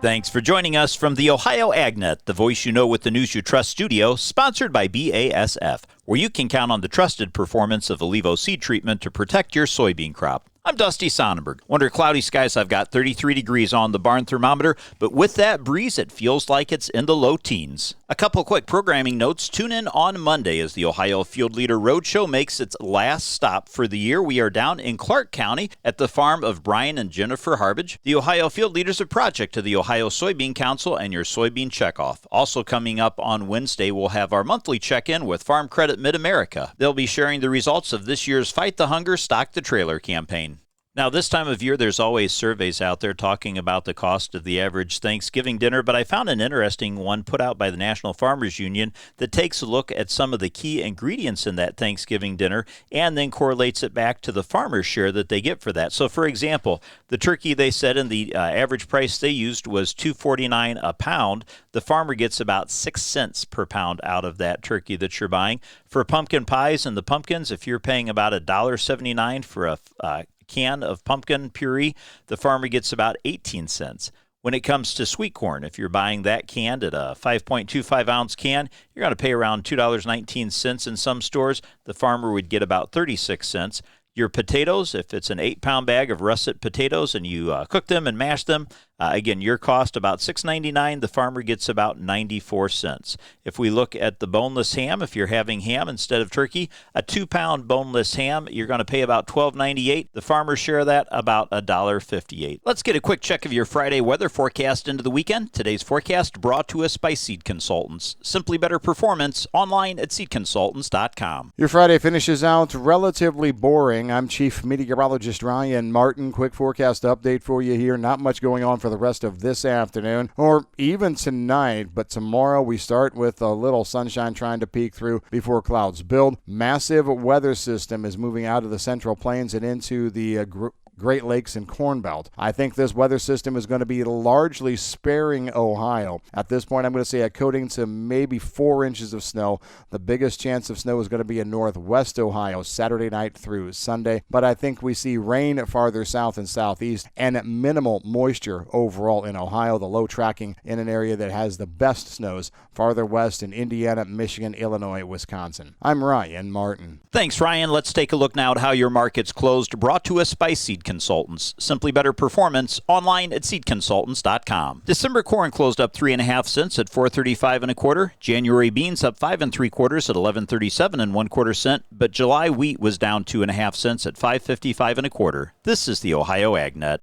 Thanks for joining us from the Ohio AgNet, the voice you know with the news you trust studio, sponsored by BASF, where you can count on the trusted performance of Olivo seed treatment to protect your soybean crop. I'm Dusty Sonnenberg. Under cloudy skies, I've got 33 degrees on the barn thermometer, but with that breeze, it feels like it's in the low teens. A couple quick programming notes. Tune in on Monday as the Ohio Field Leader Roadshow makes its last stop for the year. We are down in Clark County at the farm of Brian and Jennifer Harbage. The Ohio Field Leaders, a project of the Ohio Soybean Council and your soybean checkoff. Also coming up on Wednesday, we'll have our monthly check-in with Farm Credit Mid-America. They'll be sharing the results of this year's Fight the Hunger, Stock the Trailer campaign. Now, this time of year, there's always surveys out there talking about the cost of the average Thanksgiving dinner, but I found an interesting one put out by the National Farmers Union that takes a look at some of the key ingredients in that Thanksgiving dinner and then correlates it back to the farmer's share that they get for that. So, for example, the turkey they said in the average price they used was $2.49 a pound. The farmer gets about 6 cents per pound out of that turkey that you're buying. For pumpkin pies and the pumpkins, if you're paying about $1.79 for a can of pumpkin puree, the farmer gets about 18 cents. When it comes to sweet corn, if you're buying that canned at a 5.25 ounce can, you're going to pay around $2.19 in some stores. The farmer would get about 36 cents. Your potatoes, if it's an 8-pound bag of russet potatoes and you cook them and mash them, again, your cost about $6.99. The farmer gets about 94 cents. If we look at the boneless ham, if you're having ham instead of turkey, a 2-pound boneless ham, you're going to pay about $12.98. The farmer's share of that, about $1.58. Let's get a quick check of your Friday weather forecast into the weekend. Today's forecast brought to us by Seed Consultants. Simply better performance online at seedconsultants.com. Your Friday finishes out relatively boring. I'm Chief Meteorologist Ryan Martin. Quick forecast update for you here. Not much going on for the rest of this afternoon or even tonight, but tomorrow we start with a little sunshine trying to peek through before clouds build. Massive weather system is moving out of the Central Plains and into the Great Lakes and Corn Belt. I think this weather system is going to be largely sparing Ohio. At this point, I'm going to say a coating to maybe 4 inches of snow. The biggest chance of snow is going to be in northwest Ohio Saturday night through Sunday, but I think we see rain farther south and southeast and minimal moisture overall in Ohio. The low tracking in an area that has the best snows farther west in Indiana, Michigan, Illinois, Wisconsin. I'm Ryan Martin. Thanks, Ryan. Let's take a look now at how your market's closed, brought to us by Seed Consultants. Simply better performance online at seedconsultants.com. December corn closed up 3.5 cents at $4.35 1/4. January beans up 5 3/4 at $11.37 1/4 cent. But July wheat was down 2.5 cents at $5.55 1/4. This is the Ohio AgNet.